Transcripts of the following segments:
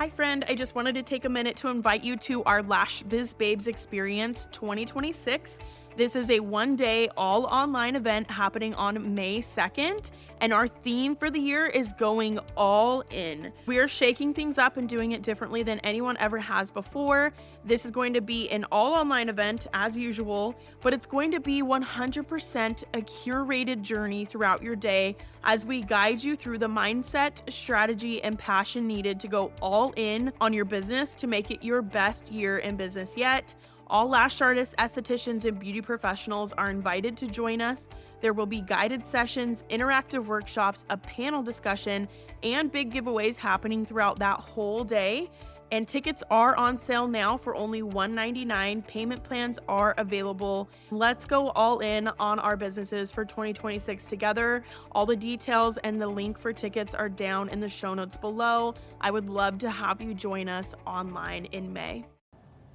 Hi friend, I just wanted to take a minute to invite you to our Lash Biz Babes Experience 2026. This is a one-day all online event happening on May 2nd, and our theme for the year is going all in. We are shaking things up and doing it differently than anyone ever has before. This is going to be an all online event as usual, but it's going to be 100% a curated journey throughout your day as we guide you through the mindset, strategy, and passion needed to go all in on your business to make it your best year in business yet. All lash artists, estheticians, and beauty professionals are invited to join us. There will be guided sessions, interactive workshops, a panel discussion, and big giveaways happening throughout that whole day. And tickets are on sale now for only $199. Payment plans are available. Let's go all in on our businesses for 2026 together. All the details and the link for tickets are down in the show notes below. I would love to have you join us online in May.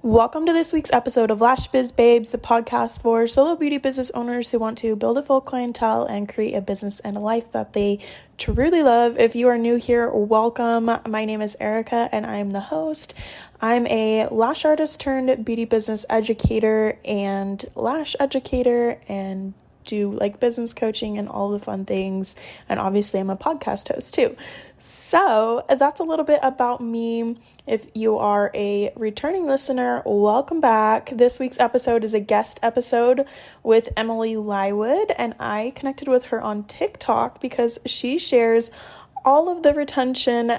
Welcome to this week's episode of Lash Biz Babes, the podcast for solo beauty business owners who want to build a full clientele and create a business and a life that they truly love. If you are new here, welcome. My name is Erica and I'm the host. I'm a lash artist turned beauty business educator and lash educator and do like business coaching and all the fun things. And obviously I'm a podcast host too. So that's a little bit about me. If you are a returning listener, welcome back. This week's episode is a guest episode with Emily Lywood, and I connected with her on TikTok because she shares all of the retention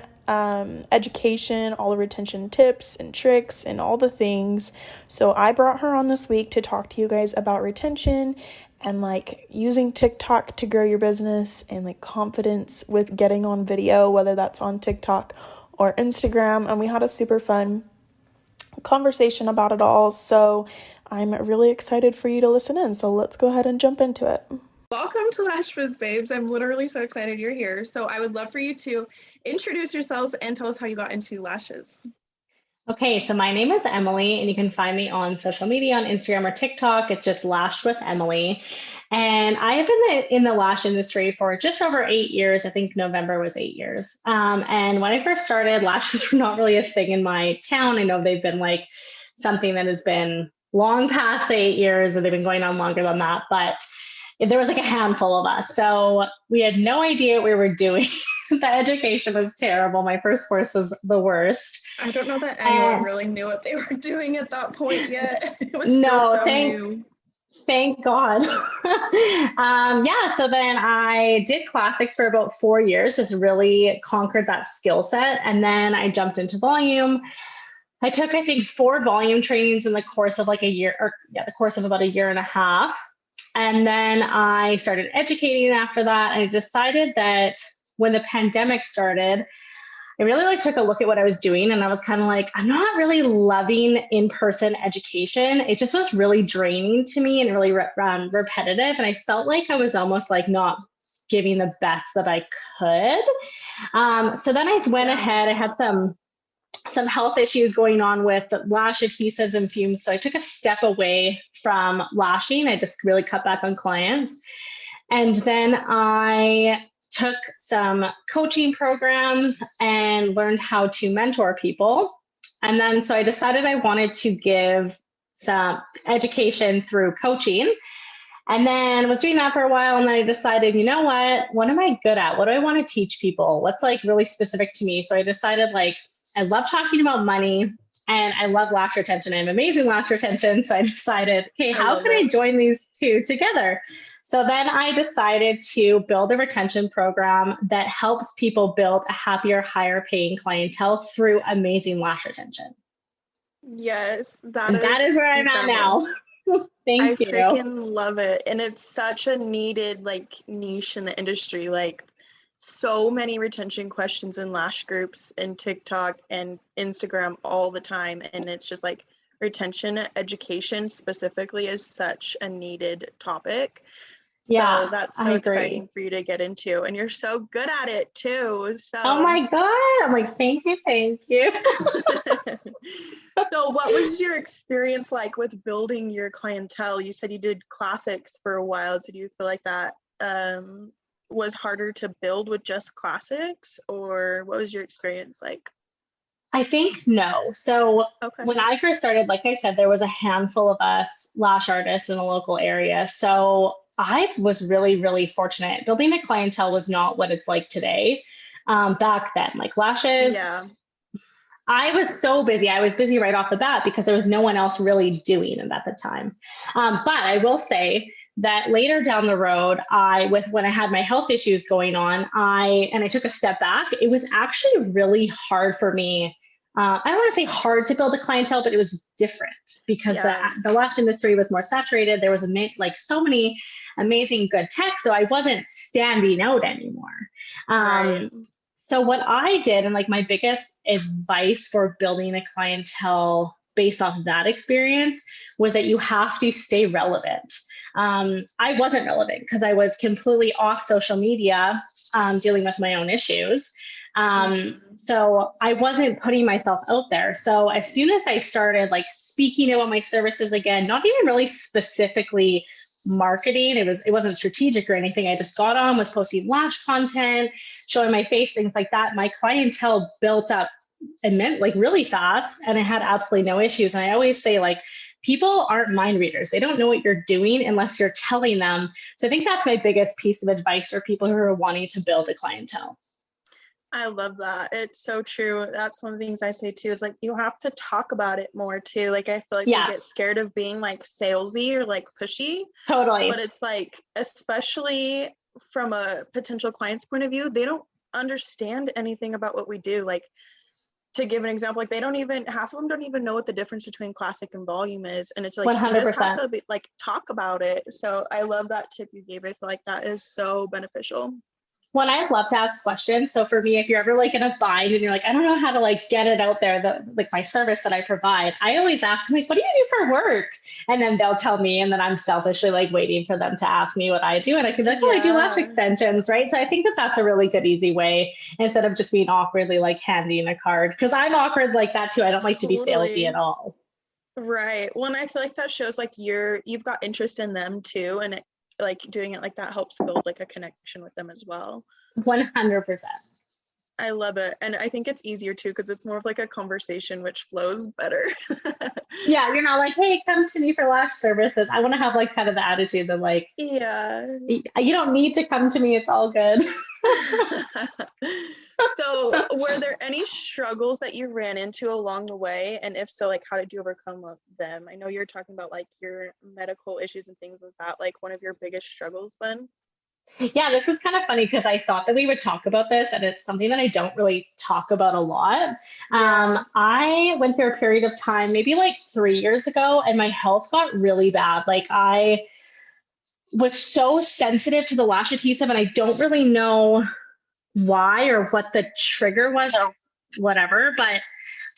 education, all the retention tips and tricks and all the things. So I brought her on this week to talk to you guys about retention and like using TikTok to grow your business and like confidence with getting on video, whether that's on TikTok or Instagram. And we had a super fun conversation about it all. So I'm really excited for you to listen in. So let's go ahead and jump into it. Welcome to Lash Biz Babes. I'm literally so excited you're here. So I would love for you to introduce yourself and tell us how you got into lashes. Okay, so my name is Emily, and you can find me on social media on Instagram or TikTok. It's just Lash with Emily. And I have been in the lash industry for just over 8 years. I think November was 8 years. And when I first started, lashes were not really a thing in my town. I know they've been like something that has been long past the 8 years, and they've been going on longer than that. But there was like a handful of us. So we had no idea what we were doing. The education was terrible. My first course was the worst. I don't know that anyone really knew what they were doing at that point yet. It was still so new. Thank God. So then I did classics for about 4 years, just really conquered that skill set. And then I jumped into volume. I took, I think, 4 volume trainings in the course of like a year, the course of about a year and a half. And then I started educating after that. I decided that when the pandemic started, I really took a look at what I was doing, and I was kind of like, I'm not really loving in-person education. It just was really draining to me and really repetitive. And I felt like I was almost like not giving the best that I could. So then I went ahead. I had some health issues going on with lash adhesives and fumes. So I took a step away from lashing. I just really cut back on clients. And then I took some coaching programs and learned how to mentor people. And then so I decided I wanted to give some education through coaching. And then was doing that for a while. And then I decided, you know what am I good at? What do I want to teach people? What's like really specific to me? So I decided I love talking about money and I love lash retention. I have amazing lash retention. So I decided, okay, how can I join these two together? So then I decided to build a retention program that helps people build a happier, higher paying clientele through amazing lash retention. Yes, that is where I'm at now. Thank you. I freaking love it. And it's such a needed niche in the industry. So many retention questions in lash groups and TikTok and Instagram all the time. And it's just retention education specifically is such a needed topic. Yeah, so that's so exciting for you to get into. And you're so good at it too. So oh my God. I'm like, thank you. So what was your experience like with building your clientele? You said you did classics for a while. Did you feel like that was harder to build with just classics, or what was your experience like? I think no. So Okay. when I first started, like I said, there was a handful of us lash artists in the local area. So I was really, really fortunate. Building a clientele was not what it's like today. Back then, like lashes, Yeah. I was so busy. I was busy right off the bat because there was no one else really doing it at the time. But I will say that later down the road, when I had my health issues going on, I took a step back. It was actually really hard for me. I don't want to say hard to build a clientele, but it was different because Yeah. the lash industry was more saturated. There was like so many amazing good tech, so I wasn't standing out anymore. Right. So what I did, and like my biggest advice for building a clientele based off of that experience, was that you have to stay relevant. I wasn't relevant because I was completely off social media, dealing with my own issues. Mhm. So I wasn't putting myself out there. So as soon as I started like speaking about my services again, not even really specifically marketing, it wasn't strategic or anything. I just got on, was posting lash content, showing my face, things like that. My clientele built up and meant like really fast, and I had absolutely no issues. And I always say, like, people aren't mind readers. They don't know what you're doing unless you're telling them. So I think that's my biggest piece of advice for people who are wanting to build a clientele. I love that. It's so true. That's one of the things I say too, is like you have to talk about it more too. Like I feel like we Yeah, get scared of being like salesy or like pushy, but totally. it's like, especially from a potential client's point of view, they don't understand anything about what we do. Like, to give an example, like they don't even, half of them don't even know what the difference between classic and volume is. And it's like, you just have 100%. to be, like, talk about it. So I love that tip you gave. I feel like that is so beneficial. When I love to ask questions. So for me, if you're ever like in a bind and you're like, I don't know how to like get it out there, like my service that I provide, I always ask them, like, what do you do for work? And then they'll tell me, and then I'm selfishly like waiting for them to ask me what I do. And I can be like, oh, I do lash Yeah, extensions, right? So I think that that's a really good, easy way instead of just being awkwardly like handing a card. Cause I'm awkward like that too. I don't like to be salesy totally. at all. Right. Well, and I feel like that shows like you've got interest in them too. And it, like doing it like that helps build like a connection with them as well. 100%. I love it. And I think it's easier too because it's more of like a conversation which flows better. Yeah, you're not like, hey, come to me for lash services. I want to have like kind of the attitude that like, Yeah. you don't need to come to me. It's all good. So, were there any struggles that you ran into along the way? And if so, like, how did you overcome them? I know you're talking about like your medical issues and things. Was that like one of your biggest struggles then? Yeah, this is kind of funny because I thought that we would talk about this, and it's something that I don't really talk about a lot. Yeah. I went through a period of time, maybe like 3 years ago, and my health got really bad. Like, I was so sensitive to the lash adhesive, and I don't really know why or what the trigger was or whatever, but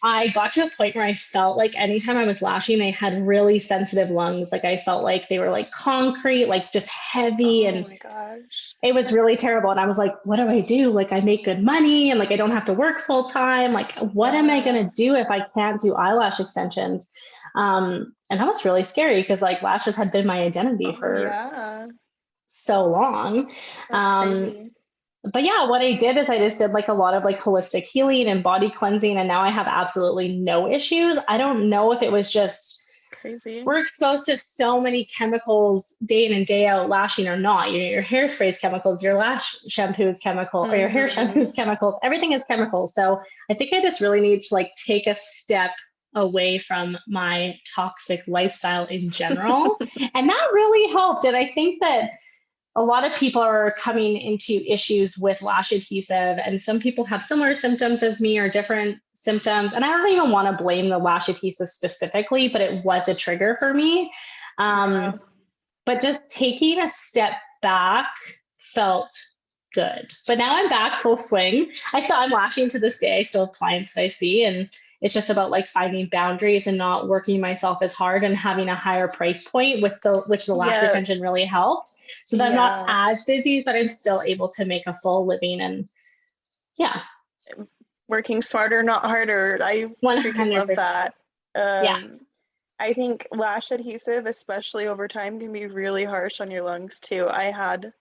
I got to a point where I felt like anytime I was lashing, I had really sensitive lungs. Like I felt like they were like concrete, like just heavy. Oh And my gosh. it was really terrible. And I was like, what do I do? Like I make good money and like I don't have to work full time. Like, what am I Yeah. going to do if I can't do eyelash extensions? And that was really scary because like lashes had been my identity Oh for yeah. so long. That's Um, crazy. but yeah, what I did is I just did like a lot of like holistic healing and body cleansing, and now I have absolutely no issues. I don't know if it was just Crazy. we're exposed to so many chemicals day in and day out, lashing or not. Your hairspray is chemicals, your lash shampoo is chemical, or your hair shampoo is Mm-hmm. chemicals. Everything is chemicals. So I think I just really need to like take a step away from my toxic lifestyle in general. And that really helped. And I think that a lot of people are coming into issues with lash adhesive, and some people have similar symptoms as me or different symptoms. And I don't even want to blame the lash adhesive specifically, but it was a trigger for me. Yeah. But just taking a step back felt good. But now I'm back full swing. I'm lashing to this day. I still have clients that I see, and it's just about like finding boundaries and not working myself as hard and having a higher price point with which the lash Yeah. retention really helped. So that I'm not Yeah. as busy, but I'm still able to make a full living. And yeah, Working smarter, not harder. I freaking love 100%. that. Yeah. I think lash adhesive, especially over time, can be really harsh on your lungs too. I had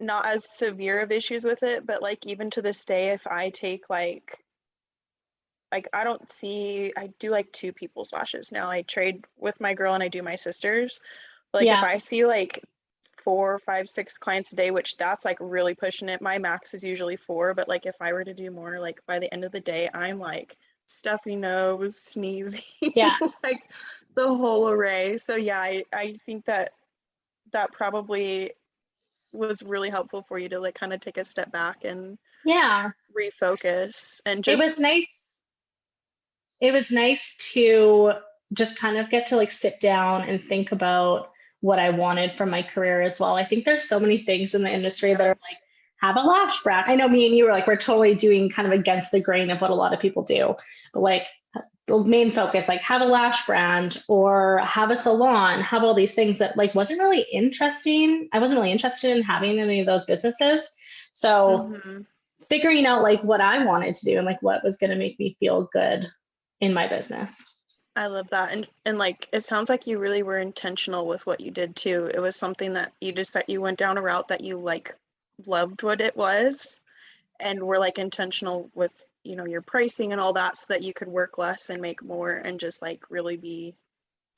not as severe of issues with it, but like even to this day, if I take like like, I do like two people's lashes now. I trade with my girl and I do my sister's. But like, if Yeah. I see like 4, 5, 6 clients a day, which that's like really pushing it. My max is usually 4, but like if I were to do more, like by the end of the day, I'm like stuffy nose, sneezing, Yeah. like the whole array. So yeah, I think that that probably was really helpful for you to like kind of take a step back and Yeah. refocus and It was just nice. It was nice to just kind of get to like sit down and think about what I wanted from my career as well. I think there's so many things in the industry that yeah. are like, have a lash brand. I know me and you were like, we're totally doing kind of against the grain of what a lot of people do. But like the main focus, like have a lash brand or have a salon, have all these things that like wasn't really interesting. I wasn't really interested in having any of those businesses. So Mm-hmm. figuring out like what I wanted to do and like what was going to make me feel good in my business. I love that. And like it sounds like you really were intentional with what you did too. It was something that you went down a route that you like loved what it was and were like intentional with, you know, your pricing and all that so that you could work less and make more and just like really be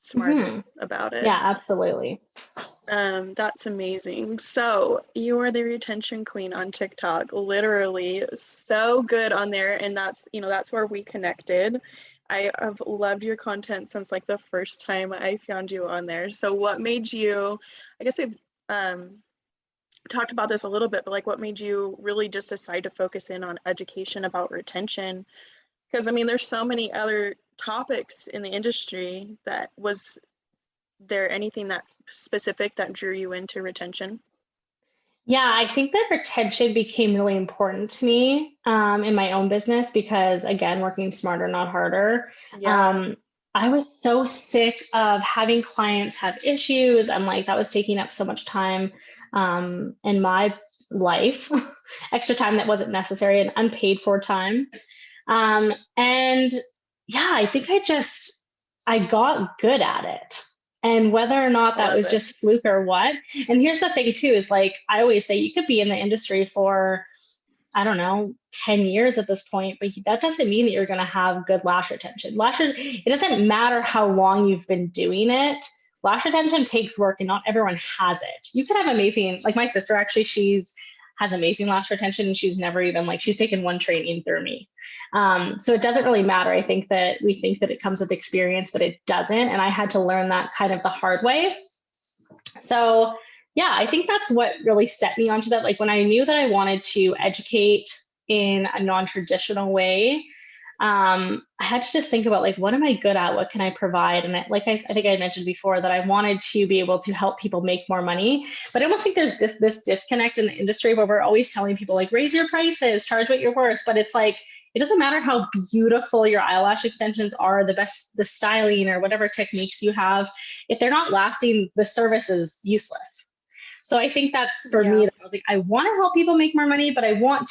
smarter Hmm. about it. Yeah, absolutely. That's amazing. So you are the retention queen on TikTok, literally so good on there. And that's, you know, that's where we connected. I have loved your content since like the first time I found you on there. So what made you, I guess we've talked about this a little bit, but like what made you really just decide to focus in on education about retention? Because I mean, there's so many other topics in the industry. That was there anything that specific that drew you into retention? Yeah, I think that retention became really important to me in my own business because, again, working smarter, not harder. Yeah. Um, I was so sick of having clients have issues. I'm like, that was taking up so much time in my life, extra time that wasn't necessary and unpaid for time. And yeah, I think I got good at it. And whether or not I that love was it. just fluke or what. And here's the thing too, is like, I always say you could be in the industry for, I don't know, 10 years at this point, but that doesn't mean that you're going to have good lash retention. Lashes, it doesn't matter how long you've been doing it. Lash retention takes work and not everyone has it. You could have amazing, like my sister actually, she's has amazing lash retention and she's never even like, she's taken one training through me. So it doesn't really matter. I think that we think that it comes with experience, but it doesn't. And I had to learn that kind of the hard way. So yeah, I think that's what really set me onto that. Like when I knew that I wanted to educate in a non-traditional way, I had to just think about like, what am I good at? What can I provide? And I think I mentioned before that I wanted to be able to help people make more money, but I almost think there's this disconnect in the industry where we're always telling people like, raise your prices, charge what you're worth. But it's like, it doesn't matter how beautiful your eyelash extensions are, the styling or whatever techniques you have. If they're not lasting, the service is useless. So I think that's for me, Yeah. that I was like, I want to help people make more money, but I want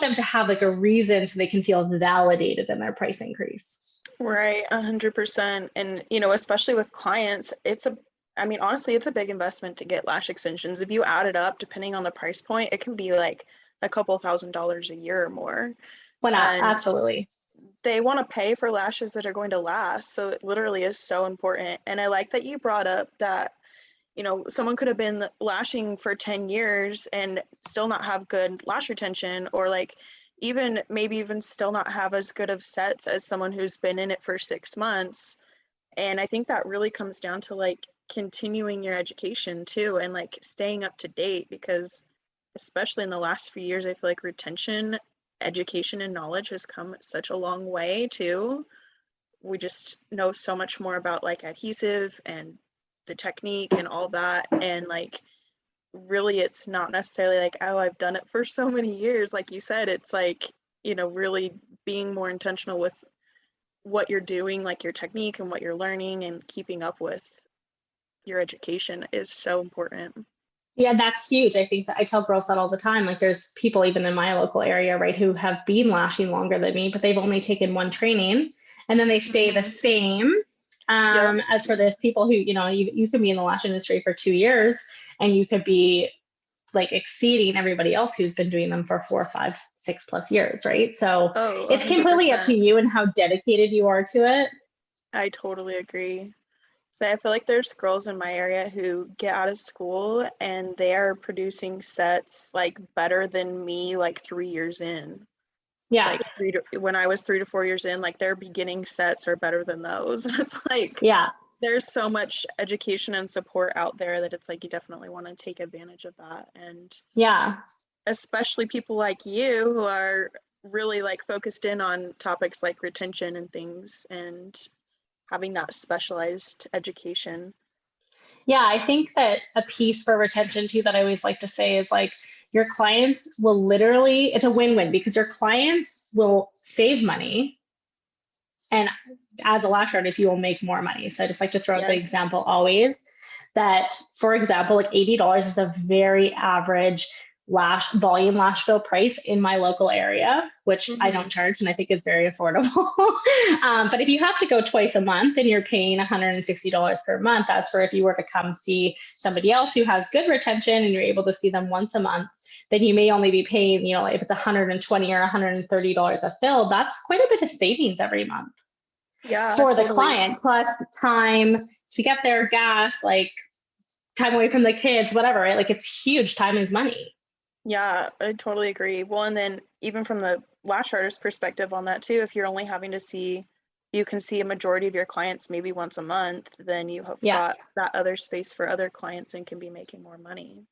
them to have like a reason so they can feel validated in their price increase. Right, 100%. And, you know, especially with clients, I mean, honestly, it's a big investment to get lash extensions. If you add it up, depending on the price point, it can be like a couple $1,000s a year or more. Why not? And Absolutely. they want to pay for lashes that are going to last. So it literally is so important. And I like that you brought up that, you know, someone could have been lashing for 10 years and still not have good lash retention, or like maybe even still not have as good of sets as someone who's been in it for 6 months. And I think that really comes down to like continuing your education too and like staying up to date, because especially in the last few years, I feel like retention, education, and knowledge has come such a long way too. We just know so much more about like adhesive and the technique and all that. And like, really, it's not necessarily like, oh, I've done it for so many years. Like you said, it's like, you know, really being more intentional with what you're doing, like your technique and what you're learning, and keeping up with your education is so important. Yeah, that's huge. I think that I tell girls that all the time. Like there's people even in my local area, right, who have been lashing longer than me, but they've only taken one training and then they stay the Mm-hmm. same. Yep. As for this, people who, you can be in the lash industry for 2 years and you could be like exceeding everybody else who's been doing them for 4, 5, 6+ years, right? So Oh, it's completely up to 100%. you and how dedicated you are to it. I totally agree. So I feel like there's girls in my area who get out of school and they are producing sets like better than me like 3 years in. Yeah. Like when I was 3 to 4 years in, like their beginning sets are better than those. It's like Yeah. there's so much education and support out there that it's like you definitely want to take advantage of that. And Yeah. especially people like you who are really like focused in on topics like retention and things and having that specialized education. Yeah, I think that a piece for retention too that I always like to say is like your clients will literally, it's a win-win because your clients will save money. And as a lash artist, you will make more money. So I just like to throw out the Yes. example always that, for example, like $80 is a very average volume lash fill price in my local area, which I don't charge and I think is very affordable. But if you have to go twice a month and you're paying $160 per month, that's for if you were to come see somebody else who has good retention and you're able to see them once a month, then you may only be paying, if it's $120 or $130 a fill, that's quite a bit of savings every month. Yeah, For the totally. client, plus time to get their gas, like time away from the kids, whatever, right? Like it's huge. Time is money. Yeah, I totally agree. Well, and then even from the lash artist perspective on that too, if you're only having to see, you can see a majority of your clients maybe once a month, then you have Yeah. got that other space for other clients and can be making more money.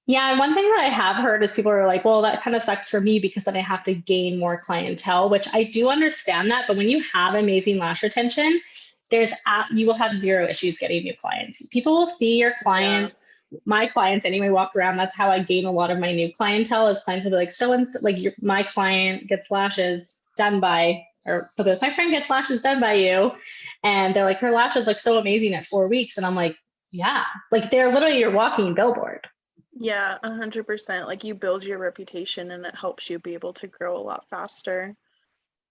Yeah. And one thing that I have heard is people are like, well, that kind of sucks for me because then I have to gain more clientele, which I do understand that. But when you have amazing lash retention, you will have zero issues getting new clients. People will see your clients. Yeah. My clients anyway walk around. That's how I gain a lot of my new clientele. Is clients will be like, my client gets lashes done by, or my friend gets lashes done by you, and they're like, her lashes look so amazing at 4 weeks, and I'm like, yeah, like they're literally your walking billboard. Yeah, 100%. Like you build your reputation and it helps you be able to grow a lot faster.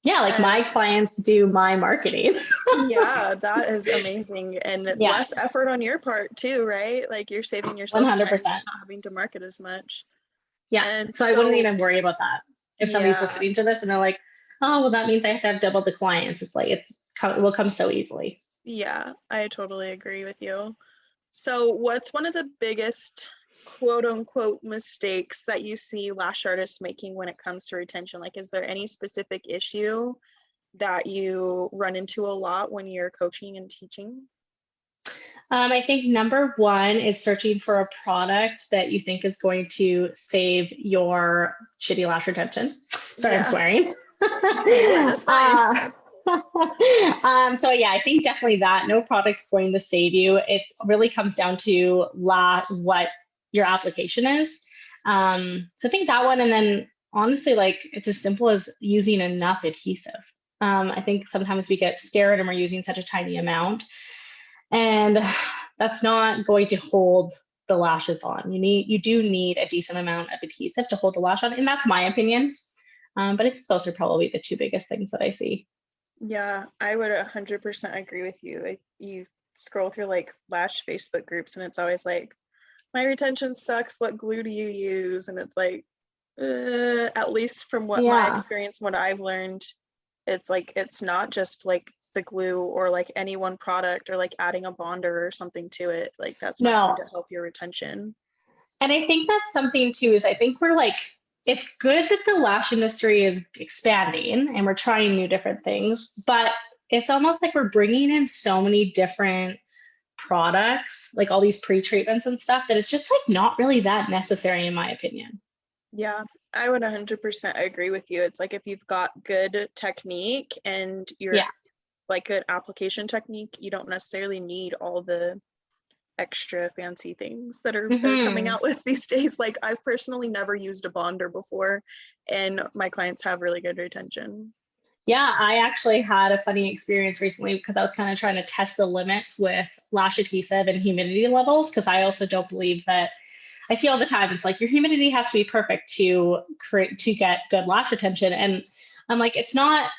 Yeah, like my clients do my marketing. Yeah, that is amazing. And Yeah. less effort on your part too, right? Like you're saving yourself 100%. time, not having to market as much. Yeah. And so I wouldn't even worry about that. If somebody's yeah, listening to this and they're like, oh, well, that means I have to have double the clients. It's like, it will come so easily. yeah, I totally agree with you. So what's one of the biggest quote unquote mistakes that you see lash artists making when it comes to retention? Like, is there any specific issue that you run into a lot when you're coaching and teaching? I think number one is searching for a product that you think is going to save your shitty lash retention. Sorry, I'm swearing. That's fine. So yeah, I think definitely that no product's going to save you. It really comes down to what your application is. So I think that one, and then honestly, like it's as simple as using enough adhesive. I think sometimes we get scared and we're using such a tiny amount, and that's not going to hold the lashes on. You do need a decent amount of adhesive to hold the lash on, and that's my opinion. But I think those are probably the two biggest things that I see. Yeah, I would 100% agree with you. You scroll through like lash Facebook groups and it's always like, my retention sucks. What glue do you use? And it's like, at least from what my experience, what I've learned, it's like, it's not just like the glue or like any one product or like adding a bonder or something to it. Like that's not going to help your retention. And I think that's something too, is I think it's good that the lash industry is expanding and we're trying new different things, but it's almost like we're bringing in so many different products, like all these pre-treatments and stuff, that it's just like not really that necessary in my opinion. Yeah, I would 100% agree with you. It's like if you've got good technique and you're like good application technique, you don't necessarily need all the extra fancy things that are they're coming out with these days. Like I've personally never used a bonder before and my clients have really good retention. Yeah, I actually had a funny experience recently because I was kind of trying to test the limits with lash adhesive and humidity levels, because I also don't believe that, I see all the time, it's like your humidity has to be perfect to get good lash retention. And I'm like, that's not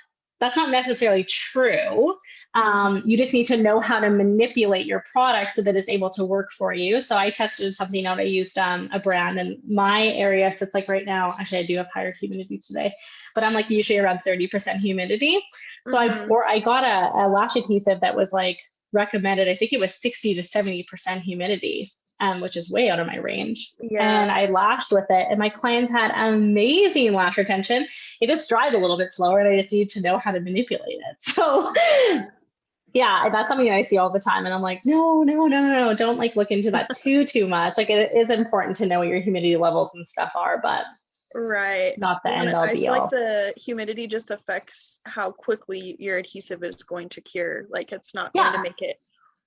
necessarily true. You just need to know how to manipulate your product so that it's able to work for you. So I tested something out. I used a brand in my area. So it's like right now, actually I do have higher humidity today, but I'm like usually around 30% humidity. So I got a lash adhesive that was like recommended. I think it was 60 to 70% humidity, which is way out of my range. And I lashed with it, and my clients had amazing lash retention. It just dried a little bit slower, and I just need to know how to manipulate it. So yeah, that's something that I see all the time. And I'm like, no, don't like look into that too much. Like it is important to know what your humidity levels and stuff are, but not the end all be all. I feel like the humidity just affects how quickly your adhesive is going to cure. Like it's not going to make it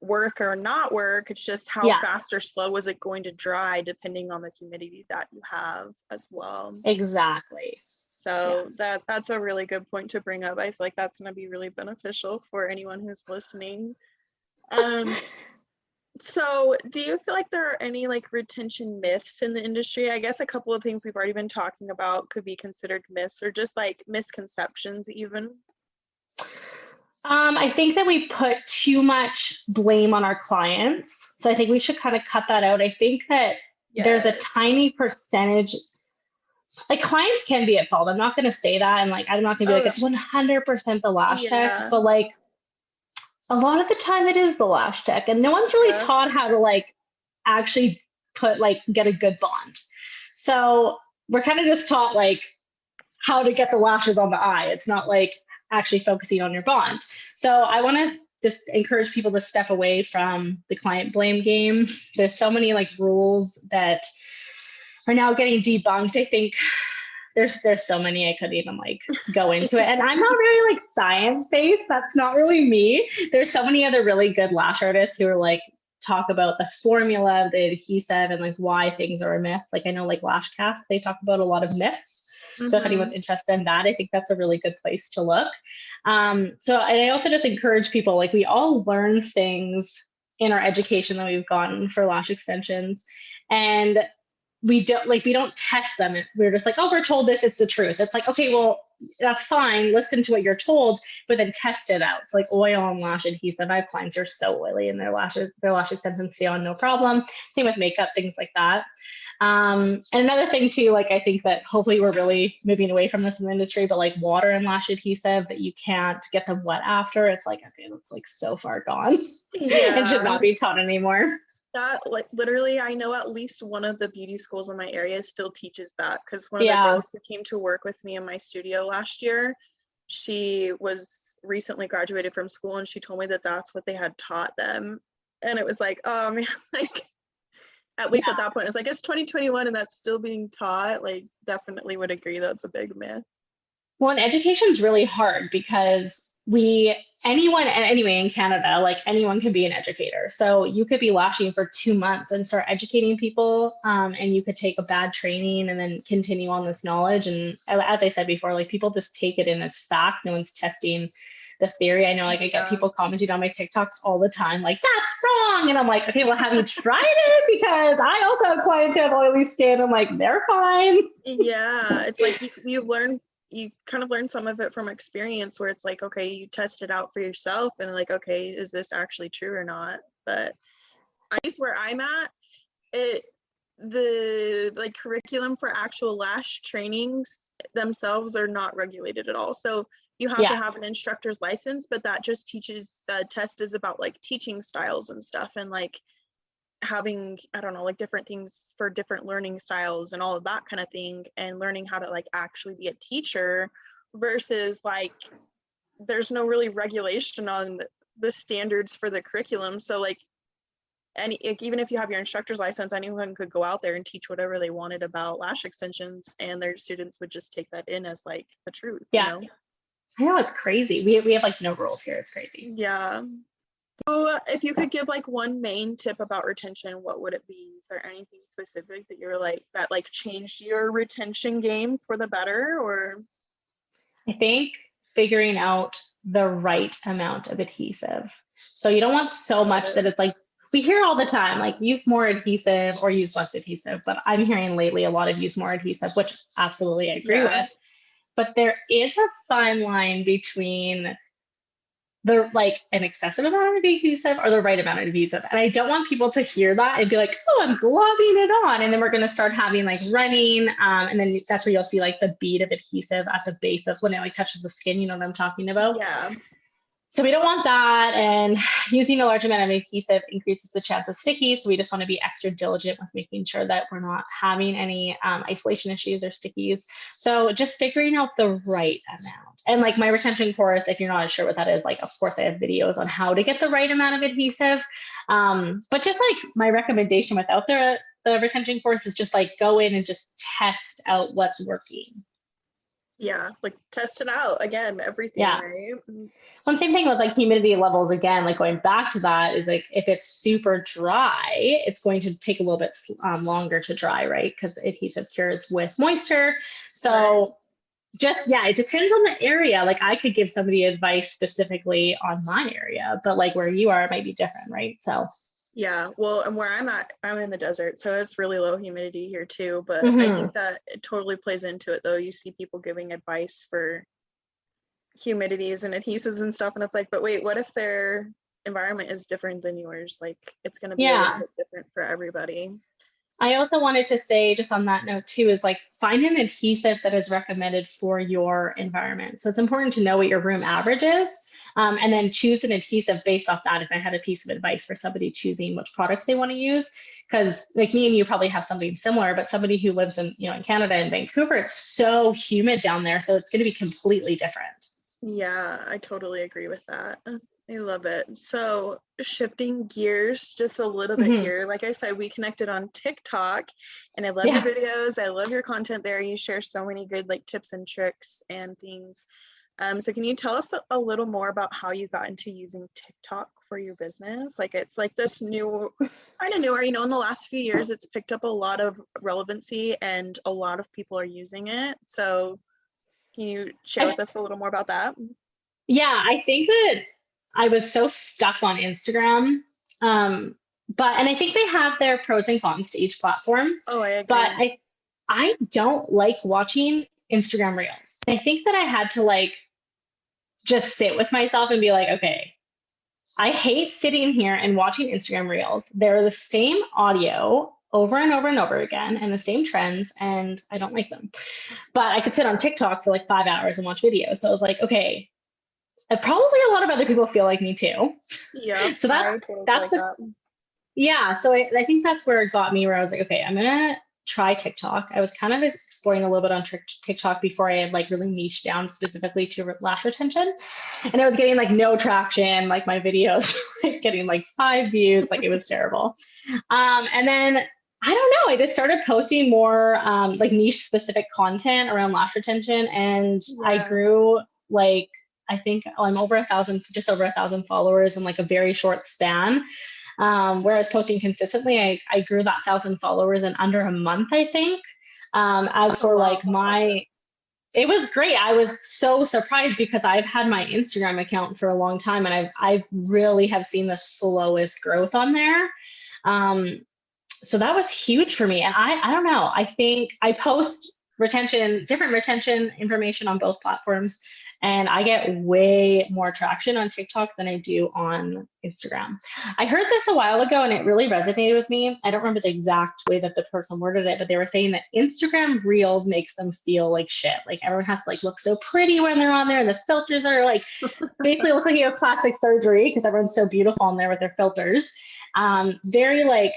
work or not work. It's just how fast or slow is it going to dry depending on the humidity that you have as well. Exactly. So that's a really good point to bring up. I feel like that's going to be really beneficial for anyone who's listening. So do you feel like there are any like retention myths in the industry? I guess a couple of things we've already been talking about could be considered myths, or just like misconceptions even. I think that we put too much blame on our clients. So I think we should kind of cut that out. I think that there's a tiny percentage, like clients can be at fault. I'm not going to say that. And like, I'm not going to be like, it's 100% the lash tech, but like a lot of the time it is the lash tech, and no one's really taught how to like actually get a good bond. So we're kind of just taught like how to get the lashes on the eye. It's not like actually focusing on your bond. So I want to just encourage people to step away from the client blame game. There's so many like rules that are now getting debunked. I think there's so many, I couldn't even like go into it. And I'm not very like science-based. That's not really me. There's so many other really good lash artists who are like talk about the formula of the adhesive and like why things are a myth. Like I know like Lash Cast, they talk about a lot of myths. So if anyone's interested in that, I think that's a really good place to look. So I also just encourage people, like we all learn things in our education that we've gotten for lash extensions, and we don't test them. We're just like, oh, we're told this, it's the truth. It's like, okay, well, that's fine. Listen to what you're told, but then test it out. So like oil and lash adhesive, I have clients who are so oily and their lash extensions stay on no problem. Same with makeup, things like that. And another thing too, like I think that hopefully we're really moving away from this in the industry, but like water and lash adhesive that you can't get them wet after, it's like, okay, that's like so far gone. It should not be taught anymore. That like literally, I know at least one of the beauty schools in my area still teaches that, because one of the girls who came to work with me in my studio last year, she was recently graduated from school, and she told me that that's what they had taught them. And it was like, oh man, like at least at that point, it's like, it's 2021 and that's still being taught. Like definitely would agree that's a big myth. Well, and education is really hard because anyone anyway in Canada, like anyone can be an educator. So you could be lashing for 2 months and start educating people, and you could take a bad training and then continue on this knowledge. And as I said before, like people just take it in as fact. No one's testing the theory. I know like I get people commenting on my TikToks all the time, like that's wrong. And I'm like, okay, well, have you tried it? Because I also have clients who have oily skin. I'm like, they're fine. Yeah, it's like you kind of learn some of it from experience, where it's like, okay, you test it out for yourself and like, okay, is this actually true or not? But I guess where I'm at, the like curriculum for actual lash trainings themselves are not regulated at all. So you have to have an instructor's license, but that just teaches, the test is about like teaching styles and stuff, and like having, I don't know, like different things for different learning styles and all of that kind of thing, and learning how to like actually be a teacher, versus like there's no really regulation on the standards for the curriculum. So like even if you have your instructor's license, anyone could go out there and teach whatever they wanted about lash extensions, and their students would just take that in as like the truth. You know? I know, it's crazy. We have like no rules here. It's crazy. Yeah. So if you could give like one main tip about retention, what would it be? Is there anything specific that you're like, that like changed your retention game for the better? Or I think figuring out the right amount of adhesive. So you don't want so much that it's like, we hear all the time, like use more adhesive or use less adhesive, but I'm hearing lately a lot of use more adhesive, which absolutely I agree with. But there is a fine line between like an excessive amount of adhesive or the right amount of adhesive. And I don't want people to hear that and be like, oh, I'm globbing it on. And then we're going to start having like running. And then that's where you'll see like the bead of adhesive at the base of when it like touches the skin. You know what I'm talking about? Yeah. So we don't want that. And using a large amount of adhesive increases the chance of sticky. So we just want to be extra diligent with making sure that we're not having any isolation issues or stickies. So just figuring out the right amount. And like my retention course, if you're not sure what that is, like, of course I have videos on how to get the right amount of adhesive. But just like my recommendation without the retention course is just like go in and just test out what's working. Yeah, like test it out again, everything, yeah. right? Well, same thing with like humidity levels again, like going back to that is like if it's super dry, it's going to take a little bit longer to dry, right? Because adhesive cures with moisture. So just, yeah, it depends on the area. Like I could give somebody advice specifically on my area, but like where you are, it might be different, right? So yeah, well, and where I'm at, I'm in the desert, so it's really low humidity here too. But I think that it totally plays into it, though. You see people giving advice for humidities and adhesives and stuff, and it's like, but wait, what if their environment is different than yours? Like, it's going to be a little bit different for everybody. I also wanted to say, just on that note too, is like find an adhesive that is recommended for your environment. So it's important to know what your room average is. And then choose an adhesive based off that. If I had a piece of advice for somebody choosing which products they want to use, because like me and you probably have something similar, but somebody who lives in, in Canada and Vancouver, it's so humid down there. So it's going to be completely different. Yeah, I totally agree with that. I love it. So shifting gears just a little bit here. Like I said, we connected on TikTok and I love your videos. I love your content there. You share so many good like tips and tricks and things. So can you tell us a little more about how you got into using TikTok for your business? Like it's like this new, kind of newer, in the last few years, it's picked up a lot of relevancy and a lot of people are using it. So can you share with us a little more about that? Yeah, I think that I was so stuck on Instagram. And I think they have their pros and cons to each platform. Oh, I agree. But I don't like watching Instagram reels. I think that I had to like just sit with myself and be like, okay, I hate sitting here and watching Instagram reels. They're the same audio over and over and over again and the same trends, and I don't like them. But I could sit on TikTok for like 5 hours and watch videos. So I was like, okay, probably a lot of other people feel like me too. Yeah. So that's what, yeah. So I think that's where it got me, where I was like, okay, I'm going to try TikTok. I was kind of exploring a little bit on TikTok before I had like really niched down specifically to lash retention. And I was getting like no traction, like my videos like getting like 5 views, like it was terrible. And then I don't know, I just started posting more like niche specific content around lash retention. And I grew like, I think I'm over 1,000, just over 1,000 followers in like a very short span. Where I was posting consistently, I grew that 1,000 followers in under a month, I think. As for like it was great. I was so surprised because I've had my Instagram account for a long time and I've really have seen the slowest growth on there. So that was huge for me. And I don't know, I think I post different retention information on both platforms. And I get way more traction on TikTok than I do on Instagram. I heard this a while ago and it really resonated with me. I don't remember the exact way that the person worded it, but they were saying that Instagram Reels makes them feel like shit. Like everyone has to like look so pretty when they're on there and the filters are like basically look like you have plastic surgery because everyone's so beautiful on there with their filters. Very like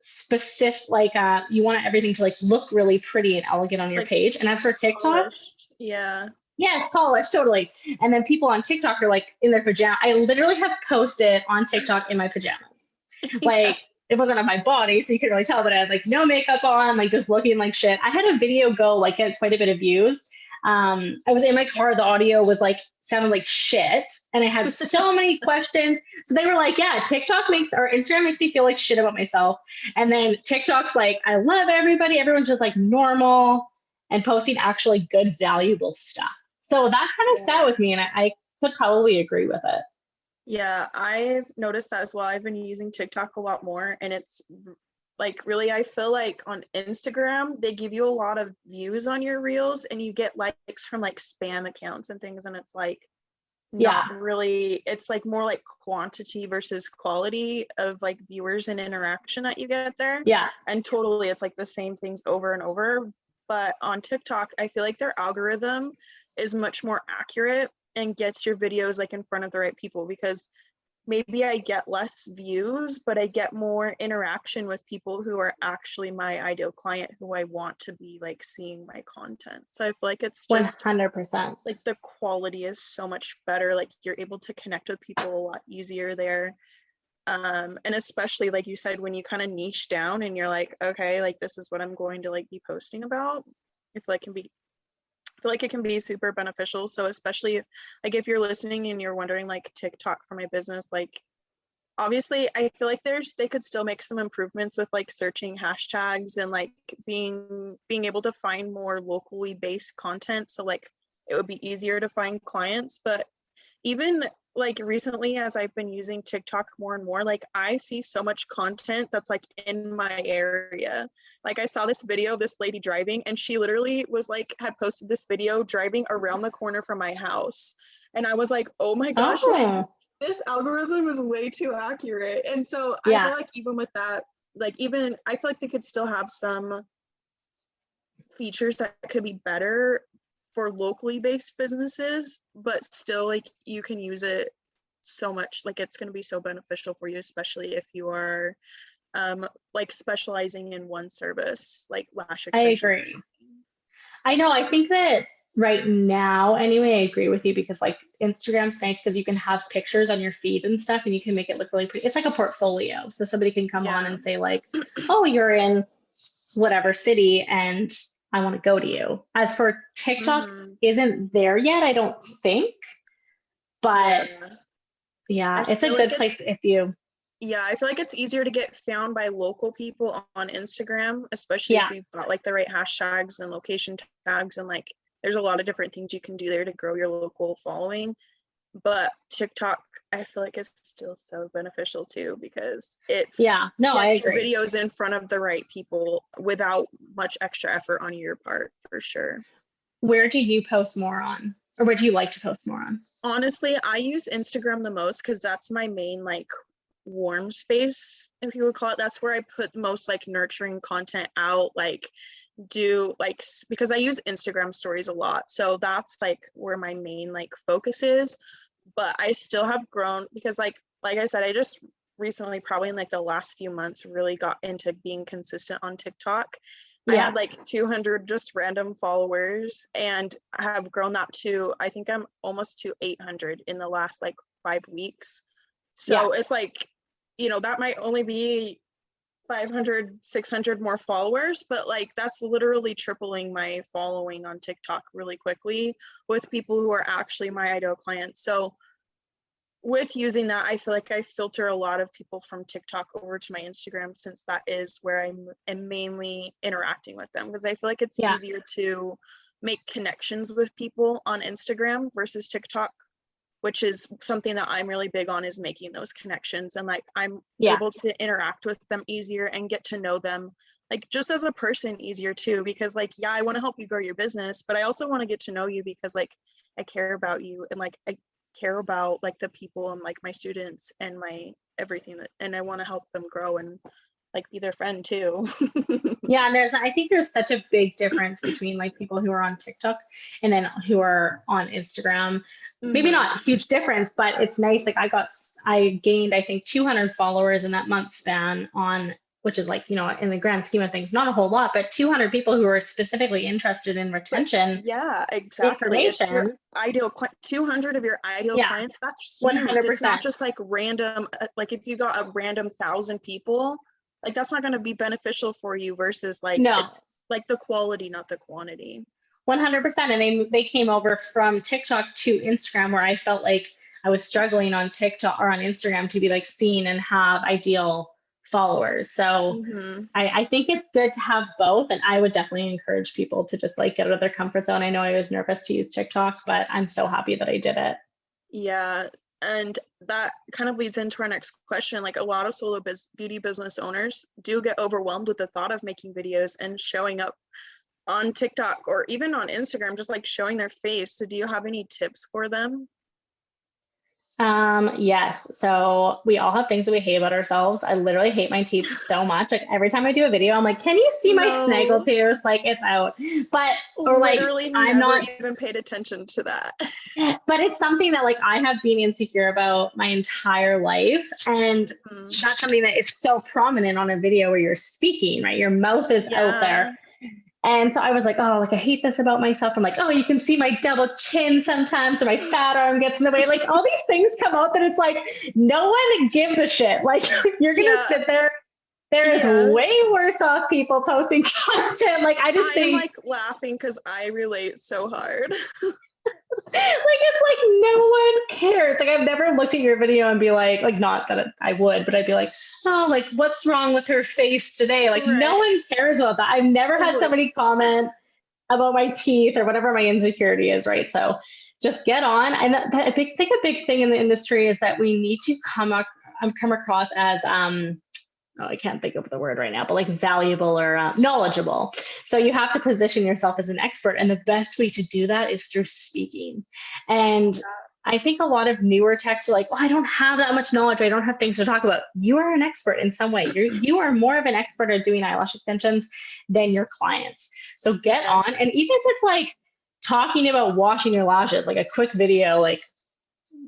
specific, like you want everything to like look really pretty and elegant on your page. And as for TikTok, polished. Yeah. Yes, polished, totally. And then people on TikTok are like in their pajamas. I literally have posted on TikTok in my pajamas. Like it wasn't on my body, so you couldn't really tell, but I had like no makeup on, like just looking like shit. I had a video go like get quite a bit of views. I was in my car, the audio was like sounded like shit, and I had so many questions. So they were like, yeah, Instagram makes me feel like shit about myself. And then TikTok's like, I love everybody, everyone's just like normal and posting actually good, valuable stuff. So that kind of sat with me, and I could probably agree with it. Yeah, I've noticed that as well. I've been using TikTok a lot more, and it's like really, I feel like on Instagram, they give you a lot of views on your reels and you get likes from like spam accounts and things. And it's like, Yeah. not really, it's like more like quantity versus quality of like viewers and interaction that you get there. Yeah. And totally it's like the same things over and over. But on TikTok, I feel like their algorithm is much more accurate and gets your videos like in front of the right people, because maybe I get less views, but I get more interaction with people who are actually my ideal client, who I want to be like seeing my content. So I feel like it's just 100%. like the quality is so much better. Like you're able to connect with people a lot easier there. And especially like you said, when you kind of niche down and you're like, okay, like this is what I'm going to like be posting about, I feel like it can be super beneficial. So especially if, like if you're listening and you're wondering like TikTok for my business, like obviously I feel like they could still make some improvements with like searching hashtags and like being able to find more locally based content. So like it would be easier to find clients. But even like recently, as I've been using TikTok more and more, like I see so much content that's like in my area. Like I saw this video of this lady driving, and she literally was like, had posted this video driving around the corner from my house. And I was like, oh my gosh, like this algorithm is way too accurate. And so I feel like even with that, like even I feel like they could still have some features that could be better for locally based businesses, but still like you can use it so much, like it's going to be so beneficial for you, especially if you are like specializing in one service like lash extensions. I agree. I know, I think that right now anyway, I agree with you, because like Instagram's nice because you can have pictures on your feed and stuff and you can make it look really pretty. It's like a portfolio, so somebody can come on and say like, oh, you're in whatever city and I want to go to you. As for TikTok, isn't there yet, I don't think. But yeah, it's a good place if you. Yeah, I feel like it's easier to get found by local people on Instagram, especially if you've got like the right hashtags and location tags, and like there's a lot of different things you can do there to grow your local following. But TikTok, I feel like it's still so beneficial too, because it's I agree. your videos in front of the right people without much extra effort on your part, for sure. Where do you post more on, or where do you like to post more on? Honestly, I use Instagram the most because that's my main like warm space, if you would call it. That's where I put the most like nurturing content out, like do like, because I use Instagram stories a lot, so that's like where my main like focus is. But I still have grown because like I said, I just recently, probably in like the last few months, really got into being consistent on TikTok. I had like 200 just random followers, and I have grown that to, I think I'm almost to 800 in the last like 5 weeks. So it's like, you know, that might only be 500, 600 more followers, but like that's literally tripling my following on TikTok really quickly with people who are actually my ideal clients. So with using that, I feel like I filter a lot of people from TikTok over to my Instagram, since that is where I am mainly interacting with them, because I feel like it's easier to make connections with people on Instagram versus TikTok, which is something that I'm really big on, is making those connections. And like I'm able to interact with them easier and get to know them like just as a person easier too, because like, yeah, I want to help you grow your business, but I also want to get to know you, because like I care about you, and like I care about like the people and like my students and my everything, that, and I want to help them grow and like be their friend too. And I think there's such a big difference between like people who are on TikTok and then who are on Instagram. Maybe not a huge difference, but it's nice. Like I gained, I think 200 followers in that month span on, which is like, you know, in the grand scheme of things, not a whole lot, but 200 people who are specifically interested in retention. Exactly. Information. It's your ideal 200 of your ideal clients. That's huge. 100%. It's not just like random, like if you got a random 1,000 people, like that's not going to be beneficial for you, versus like it's like the quality, not the quantity. 100%. And they came over from TikTok to Instagram, where I felt like I was struggling on TikTok or on Instagram to be like seen and have ideal followers. So I think it's good to have both. And I would definitely encourage people to just like get out of their comfort zone. I know I was nervous to use TikTok, but I'm so happy that I did it. Yeah. And that kind of leads into our next question. Like a lot of solo beauty business owners do get overwhelmed with the thought of making videos and showing up on TikTok or even on Instagram, just like showing their face. So do you have any tips for them? Yes. So we all have things that we hate about ourselves. I literally hate my teeth so much. Like every time I do a video, I'm like, can you see my snaggle No, tooth? Like it's out. But, or like, literally I'm never not, even paid attention to that. but it's something that like I have been insecure about my entire life. And Mhm. that's something that is so prominent on a video where you're speaking, right? Your mouth is out there. Yeah. And so I was like, oh, like I hate this about myself. I'm like, oh, you can see my double chin sometimes, or my fat arm gets in the way. Like all these things come out that it's like no one gives a shit. Like you're gonna Yeah. sit there. There is Yeah. way worse off people posting content. Like I just I am think like laughing because I relate so hard. like it's like no one cares. Like I've never looked at your video and be like not that I would, but I'd be like, oh, like what's wrong with her face today? Like no Right. one cares about that. I've never had Like, somebody comment about my teeth or whatever my insecurity is, right? So just get on. And I think a big thing in the industry is that we need to come across as oh, I can't think of the word right now, but like valuable or knowledgeable. So you have to position yourself as an expert. And the best way to do that is through speaking. And I think a lot of newer techs are like, well, I don't have that much knowledge. I don't have things to talk about. You are an expert in some way. You are more of an expert at doing eyelash extensions than your clients. So get on. yes. And even if it's like talking about washing your lashes, like a quick video, like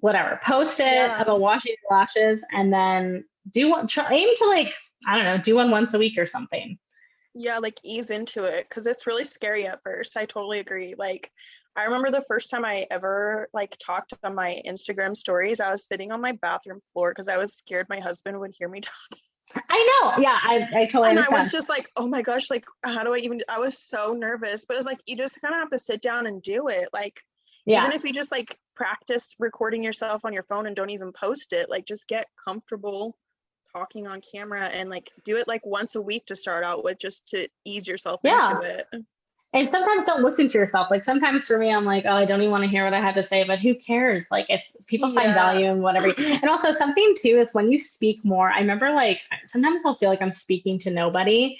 whatever, post it Yeah. about washing your lashes and then aim to like, I don't know, do one once a week or something. Yeah, like ease into it because it's really scary at first. I totally agree. Like, I remember the first time I ever like talked on my Instagram stories, I was sitting on my bathroom floor because I was scared my husband would hear me talk. I know. Yeah, I totally And I was understand. just like, oh my gosh, like, how do I even? I was so nervous, but it's like, you just kind of have to sit down and do it. Like, even Yeah. if you just like practice recording yourself on your phone and don't even post it, like, just get comfortable talking on camera and like do it like once a week to start out with just to ease yourself into Yeah. it. And sometimes don't listen to yourself. Like sometimes for me, I'm like, oh, I don't even want to hear what I have to say, but who cares? Like it's people find Yeah. value in whatever. And also something too is when you speak more, I remember like sometimes I'll feel like I'm speaking to nobody.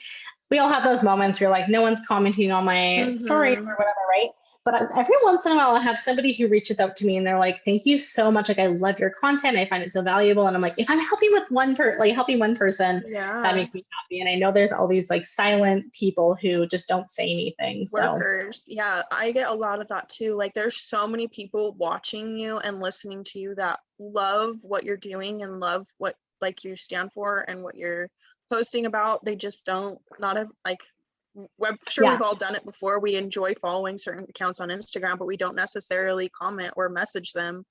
We all have those moments where you're like, no one's commenting on my stories Mm-hmm. or whatever, right? But every once in a while, I have somebody who reaches out to me and they're like, thank you so much. Like, I love your content. I find it so valuable. And I'm like, if I'm helping with helping one person, that Yeah. makes me happy. And I know there's all these like silent people who just don't say anything. So Workers. Yeah, I get a lot of that too. Like, there's so many people watching you and listening to you that love what you're doing and love what like you stand for and what you're posting about. They just don't, not a, like, I'm sure yeah, we've all done it before. We enjoy following certain accounts on Instagram, but we don't necessarily comment or message them,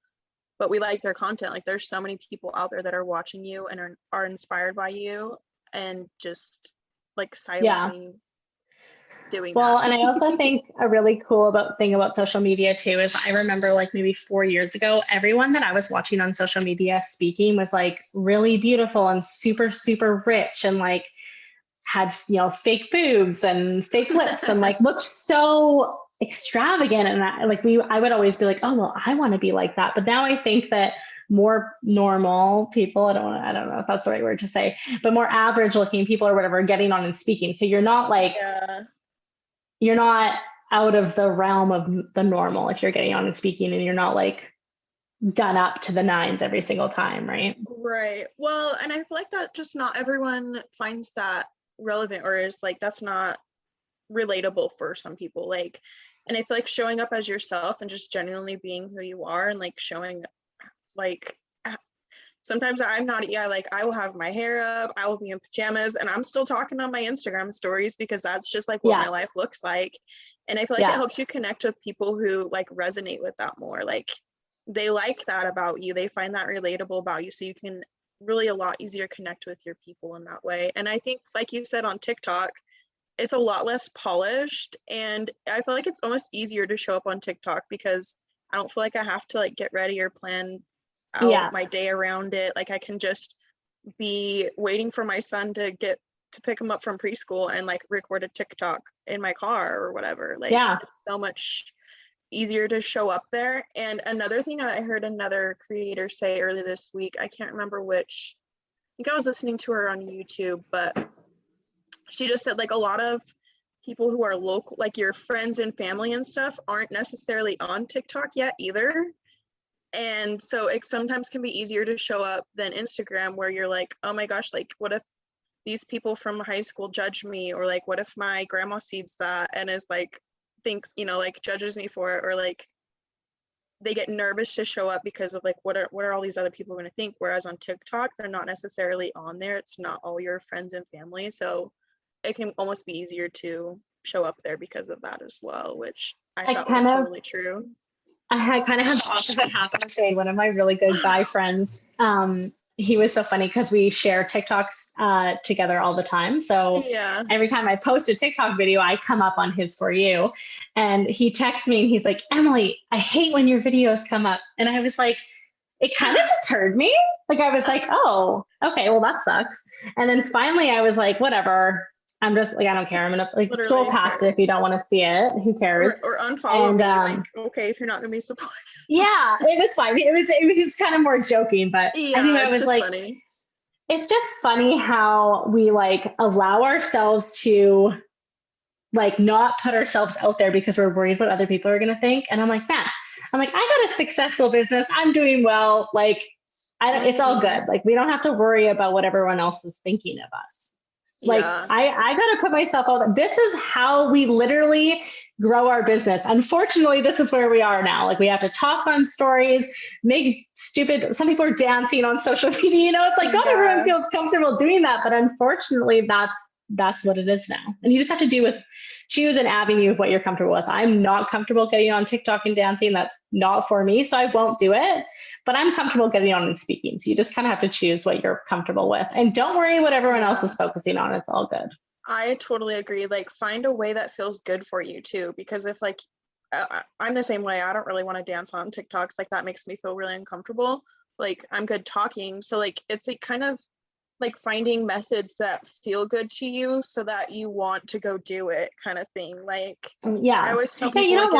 but we like their content. Like, there's so many people out there that are watching you and are inspired by you and just like yeah. silently doing Well, that. and I also think a really cool thing about social media too is I remember like maybe 4 years ago, everyone that I was watching on social media speaking was like really beautiful and super, super rich and like had, fake boobs and fake lips and like looked so extravagant. And I would always be like, oh, well, I want to be like that. But now I think that more normal people, I don't know if that's the right word to say, but more average looking people or whatever are getting on and speaking. So you're not like, Yeah. you're not out of the realm of the normal if you're getting on and speaking and you're not like done up to the nines every single time, right? Right. Well, and I feel like that just not everyone finds that relevant or is like that's not relatable for some people. Like, and I feel like showing up as yourself and just genuinely being who you are and like showing like sometimes I'm not, yeah, like I will have my hair up, I will be in pajamas, and I'm still talking on my Instagram stories because that's just like what my Yeah. life looks like. And I feel like it Yeah. helps you connect with people who like resonate with that more. Like they like that about you, they find that relatable about you. So you can really a lot easier connect with your people in that way. And I think, like you said on TikTok, it's a lot less polished. And I feel like it's almost easier to show up on TikTok because I don't feel like I have to like get ready or plan out Yeah. my day around it. Like I can just be waiting for my son to get to pick him up from preschool and like record a TikTok in my car or whatever. Like Yeah. it's so much easier to show up there. And another thing I heard another creator say earlier this week, I can't remember which, I think I was listening to her on YouTube, but she just said like a lot of people who are local, like your friends and family and stuff, aren't necessarily on TikTok yet either. And so it sometimes can be easier to show up than Instagram, where you're like, oh my gosh, like what if these people from high school judge me, or like what if my grandma sees that and is like thinks, you know, like judges me for it, or like they get nervous to show up because of like what are all these other people going to think. Whereas on TikTok, they're not necessarily on there, it's not all your friends and family, so it can almost be easier to show up there because of that as well, which I thought was totally true. I had kind of had the opposite happen today. One of my really good guy friends, he was so funny because we share TikToks together all the time. So yeah, every time I post a TikTok video, I come up on his For You. And he texts me and he's like, Emily, I hate when your videos come up. And I was like, it kind of deterred me. Like, I was like, oh, okay, well, that sucks. And then finally I was like, whatever. I'm just like, I don't care. I'm going to like scroll past it if you don't want to see it. Who cares? Or unfollow me. Like, okay, if you're not going to be supportive. Yeah, it was fine. It was kind of more joking, but yeah, I think I it's was just like, funny. It's just funny how we like allow ourselves to like not put ourselves out there because we're worried what other people are going to think. And I'm like, man, I got a successful business. I'm doing well. Like, it's all good. Like, we don't have to worry about what everyone else is thinking of us. Like, yeah. I got to put myself out. This is how we literally grow our business. Unfortunately, this is where we are now. Like, we have to talk on stories, make stupid, some people are dancing on social media, you know, it's like not everyone feels comfortable doing that. But unfortunately, that's what it is now. And you just have to choose an avenue of what you're comfortable with. I'm not comfortable getting on TikTok and dancing. That's not for me. So I won't do it, but I'm comfortable getting on and speaking. So you just kind of have to choose what you're comfortable with and don't worry what everyone else is focusing on. It's all good. I totally agree. Like, find a way that feels good for you too, because if like, I'm the same way. I don't really want to dance on TikToks. Like, that makes me feel really uncomfortable. Like, I'm good talking. So like, it's like kind of like finding methods that feel good to you so that you want to go do it, kind of thing. Like, yeah, I always tell people, you don't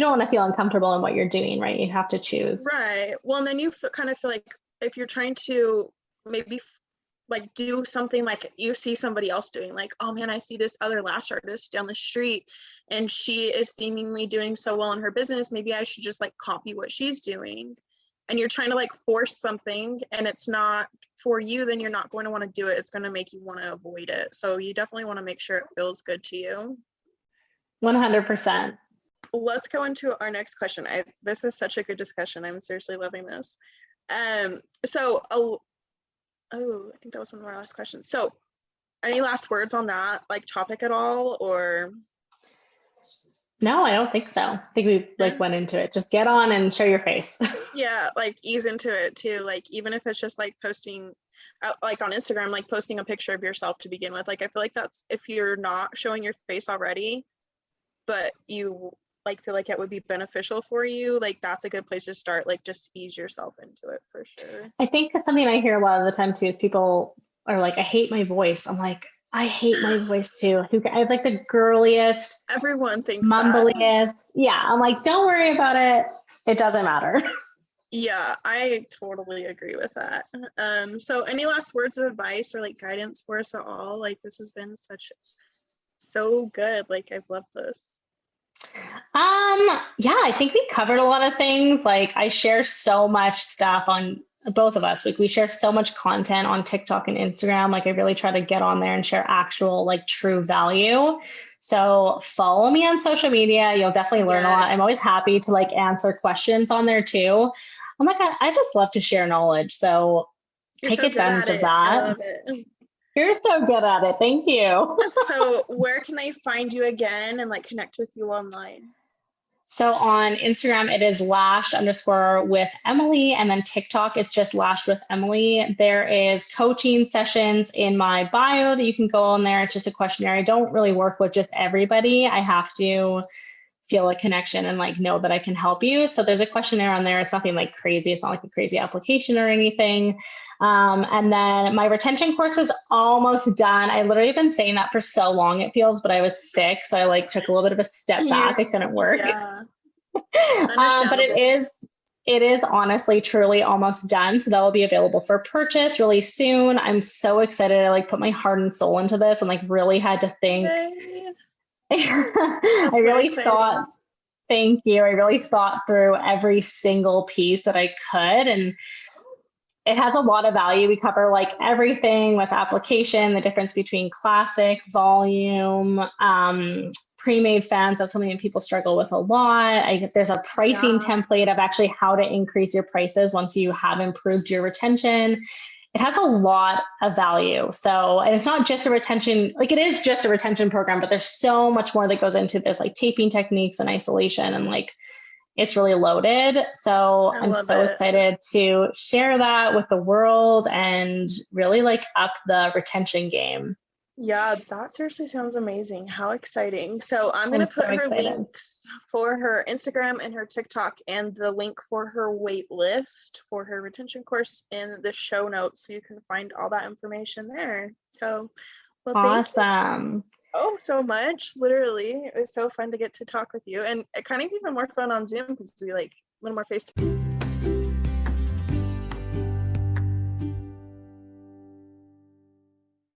want to feel uncomfortable in what you're doing, right? You have to choose. Right. Well, and then you kind of feel like if you're trying to maybe like do something like you see somebody else doing, like, oh man, I see this other lash artist down the street and she is seemingly doing so well in her business. Maybe I should just like copy what she's doing. And you're trying to like force something and it's not for you, then you're not going to want to do it. It's going to make you want to avoid it. So you definitely want to make sure it feels good to you. 100%. Let's go into our next question. This is such a good discussion. I'm seriously loving this. I think that was one of our last questions. So any last words on that like topic at all, or? No, I don't think so. I think we like went into it. Just get on and show your face. Yeah, like ease into it too. Like, even if it's just like posting like on Instagram, like posting a picture of yourself to begin with. Like, I feel like that's, if you're not showing your face already, but you like feel like it would be beneficial for you, like that's a good place to start. Like, just ease yourself into it for sure. I think something I hear a lot of the time too is people are like, I hate my voice. I'm like, I hate my voice too. I have like the girliest, everyone thinks mumbliest. That. Yeah. I'm like, don't worry about it. It doesn't matter. Yeah, I totally agree with that. So any last words of advice or like guidance for us all? Like, this has been so good. Like, I've loved this. Yeah, I think we covered a lot of things. Like, I share so much stuff on both of us. Like, we share so much content on TikTok and Instagram. Like, I really try to get on there and share actual like true value. So follow me on social media. You'll definitely learn a lot. I'm always happy to like answer questions on there too. I'm like, I just love to share knowledge. So take advantage of that. I love it. You're so good at it. Thank you. So where can they find you again and like connect with you online? So on Instagram, it is lash_with_Emily. And then TikTok, it's just lash with Emily. There is coaching sessions in my bio that you can go on there. It's just a questionnaire. I don't really work with just everybody. I have to feel a connection and like know that I can help you. So there's a questionnaire on there. It's nothing like crazy. It's not like a crazy application or anything. And then my retention course is almost done. I literally have been saying that for so long, it feels, but I was sick. So I like took a little bit of a step back. I couldn't work. Yeah. But it is honestly, truly almost done. So that will be available for purchase really soon. I'm so excited. I like put my heart and soul into this and like really had to think. I really thought Thank you. I really thought through every single piece that I could, and it has a lot of value. We cover like everything with application, the difference between classic, volume, pre-made fans. That's something that people struggle with a lot. There's a pricing template of actually how to increase your prices once you have improved your retention. It has a lot of value. So, and it's not just a retention, like it is just a retention program, but there's so much more that goes into this, like taping techniques and isolation, and like it's really loaded. So I'm so excited to share that with the world and really like up the retention game. Yeah, that seriously sounds amazing. How exciting. So I'm going to put her links for her Instagram and her TikTok and the link for her wait list for her retention course in the show notes, so you can find all that information there. So, well, awesome. Oh, so much. Literally, it was so fun to get to talk with you, and it kind of even more fun on Zoom because we like a little more face to face.